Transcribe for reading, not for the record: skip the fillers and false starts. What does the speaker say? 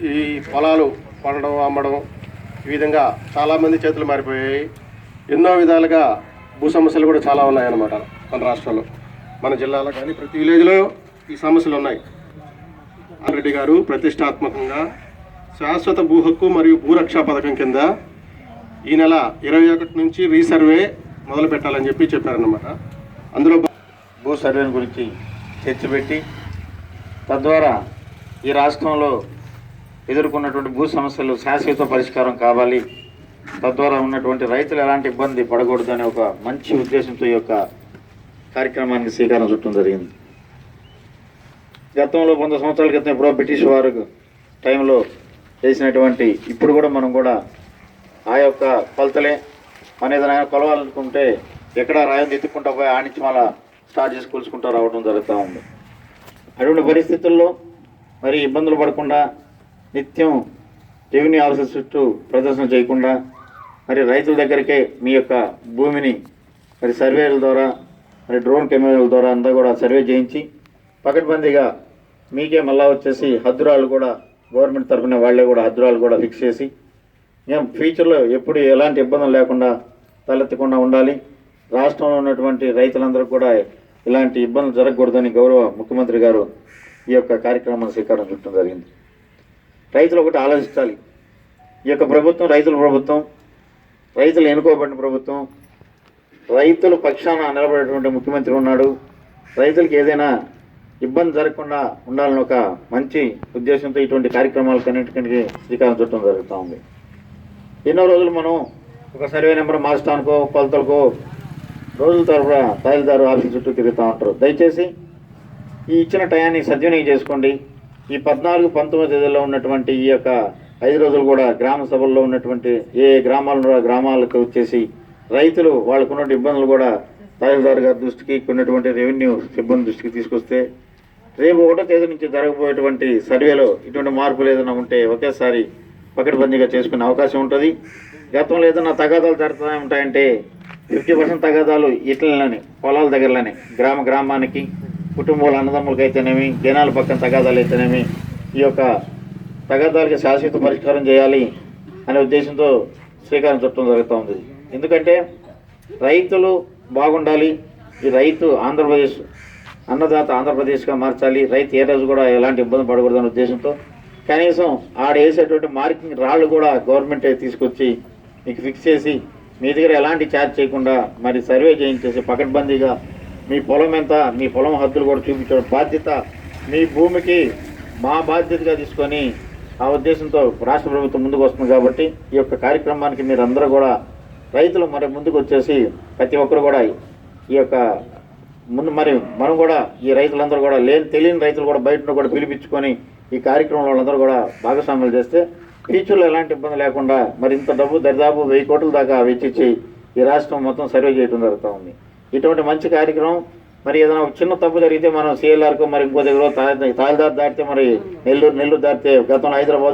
ఈ పొలాలు పండడం అమ్మడం ఈ విధంగా చాలామంది చేతులు మారిపోయాయి. ఎన్నో విధాలుగా భూ సమస్యలు కూడా చాలా ఉన్నాయన్నమాట. మన రాష్ట్రంలో, మన జిల్లాలో కానీ ప్రతి విలేజ్లో ఈ సమస్యలు ఉన్నాయి. రెడ్డి గారు ప్రతిష్టాత్మకంగా శాశ్వత భూ హక్కు మరియు భూరక్షా పథకం కింద ఈ నెల 21 నుంచి రీసర్వే మొదలు పెట్టాలని చెప్పారన్నమాట. అందులో భూ సర్వేని గురించి చర్చ పెట్టి తద్వారా ఈ రాష్ట్రంలో ఎదుర్కొన్నటువంటి భూ సమస్యలు శాశ్వత పరిష్కారం కావాలి, తద్వారా ఉన్నటువంటి రైతులు ఎలాంటి ఇబ్బంది పడకూడదు అనే ఒక మంచి ఉద్దేశంతో ఈ యొక్క కార్యక్రమానికి శ్రీకారం చుట్టడం జరిగింది. గతంలో 100 సంవత్సరాల క్రితం ఎప్పుడో బ్రిటిష్ వారు టైంలో చేసినటువంటి ఇప్పుడు కూడా మనం కూడా ఆ యొక్క కొలతలే అనేదైనా కొలవాలనుకుంటే ఎక్కడ రాయిని ఎత్తుకుంటా పోయి ఆడించి మళ్ళా స్టార్ట్ చేసి కొలుసుకుంటూ రావడం జరుగుతూ ఉంది. అటువంటి పరిస్థితుల్లో మరి ఇబ్బందులు పడకుండా నిత్యం రెవెన్యూ ఆఫీసర్ చుట్టూ ప్రదర్శన చేయకుండా మరి రైతుల దగ్గరికే మీ యొక్క భూమిని మరి సర్వేల ద్వారా మరి డ్రోన్ కెమెరాల ద్వారా అంతా కూడా సర్వే చేయించి పకడ్బందీగా మీకే మళ్ళా వచ్చేసి హద్దురాలు కూడా గవర్నమెంట్ తరఫున వాళ్ళే కూడా హద్దురాలు కూడా ఫిక్స్ చేసి మేము ఫ్యూచర్లో ఎప్పుడు ఎలాంటి ఇబ్బందులు లేకుండా తలెత్తకుండా ఉండాలి. రాష్ట్రంలో ఉన్నటువంటి రైతులందరూ కూడా ఇలాంటి ఇబ్బందులు జరగకూడదని గౌరవ ముఖ్యమంత్రి గారు ఈ యొక్క కార్యక్రమాన్ని శ్రీకారం చుట్టడం జరిగింది. రైతులు ఒకటి ఆలోచించాలి, ఈ యొక్క ప్రభుత్వం రైతుల ప్రభుత్వం, రైతులు ఎన్నుకోబడిన ప్రభుత్వం, రైతుల పక్షాన నిలబడేటువంటి ముఖ్యమంత్రి ఉన్నాడు. రైతులకు ఏదైనా ఇబ్బంది జరగకుండా ఉండాలని ఒక మంచి ఉద్దేశంతో ఇటువంటి కార్యక్రమాలకన్నింటికీ శ్రీకారం చుట్టడం జరుగుతూ ఉంది. ఎన్నో రోజులు మనం ఒక సర్వే నెంబర్ మార్చడానికో కొలతలకో రోజుల తరపున తహసీల్దారు ఆఫీస్ చుట్టూ తిరుగుతూ ఉంటారు. దయచేసి ఈ ఇచ్చిన టయాన్ని సద్వినియోగం చేసుకోండి. ఈ 14, 19 తేదీలో ఉన్నటువంటి ఈ యొక్క 5 రోజులు కూడా గ్రామ సభల్లో ఉన్నటువంటి ఏ గ్రామాలకు వచ్చేసి రైతులు వాళ్ళకున్న ఇబ్బందులు కూడా తహసీల్దార్ గారి దృష్టికి, కొన్నటువంటి రెవెన్యూ సిబ్బంది దృష్టికి తీసుకొస్తే రేపు 1వ తేదీ నుంచి జరగబోయేటువంటి సర్వేలో ఇటువంటి మార్పులు ఏదైనా ఉంటే ఒకేసారి పకడ్బందీగా చేసుకునే అవకాశం ఉంటుంది. గతంలో ఏదైనా తగాదాలు జరుగుతూ ఉంటాయంటే 50% తగాదాలు ఇట్లలోనే పొలాల దగ్గరలోనే గ్రామానికి కుటుంబాల అన్నదమ్ములకి అయితేనేమి, జనాల పక్కన తగాదాలు అయితేనేమి ఈ యొక్క తగాదాలకి శాశ్వత పరిష్కారం చేయాలి అనే ఉద్దేశంతో శ్రీకారం చుట్టడం జరుగుతూ ఉంది. ఎందుకంటే రైతులు బాగుండాలి, ఈ రైతు ఆంధ్రప్రదేశ్ అన్నదాత ఆంధ్రప్రదేశ్గా మార్చాలి, రైతు ఏ రోజు కూడా ఎలాంటి ఇబ్బంది పడకూడదనే ఉద్దేశంతో కనీసం ఆడ వేసేటువంటి మార్కింగ్ రాళ్ళు కూడా గవర్నమెంటే తీసుకొచ్చి మీకు ఫిక్స్ చేసి మీ దగ్గర ఎలాంటి ఛార్జ్ చేయకుండా మరి సర్వే చేయించేసి పకడ్బందీగా మీ పొలం ఎంత, మీ పొలం హద్దులు కూడా చూపించడం బాధ్యత మీ భూమికి మా బాధ్యతగా తీసుకొని ఆ ఉద్దేశంతో రాష్ట్ర ప్రభుత్వం ముందుకు వస్తుంది. కాబట్టి ఈ యొక్క కార్యక్రమానికి మీరు అందరూ కూడా రైతులు మరి ముందుకు వచ్చేసి ప్రతి ఒక్కరు కూడా ఈ యొక్క ముందు మరి మనం కూడా ఈ రైతులందరూ కూడా తెలియని రైతులు కూడా బయట కూడా పిలిపించుకొని ఈ కార్యక్రమంలో వాళ్ళందరూ కూడా భాగస్వామ్యాలు చేస్తే ఫ్యూచర్లో ఎలాంటి ఇబ్బంది లేకుండా మరి ఇంత డబ్బు దరిదాపు 1000 కోట్ల దాకా వెచ్చించి ఈ రాష్ట్రం మొత్తం సర్వే చేయడం జరుగుతూ ఉంది. ఇటువంటి మంచి కార్యక్రమం మరి ఏదైనా చిన్న తప్పు జరిగితే మనం CLRకు మరి ఇంకో దగ్గర తహసీల్దార్ దాటితే మరి నెల్లూరు దాటితే గతంలో హైదరాబాద్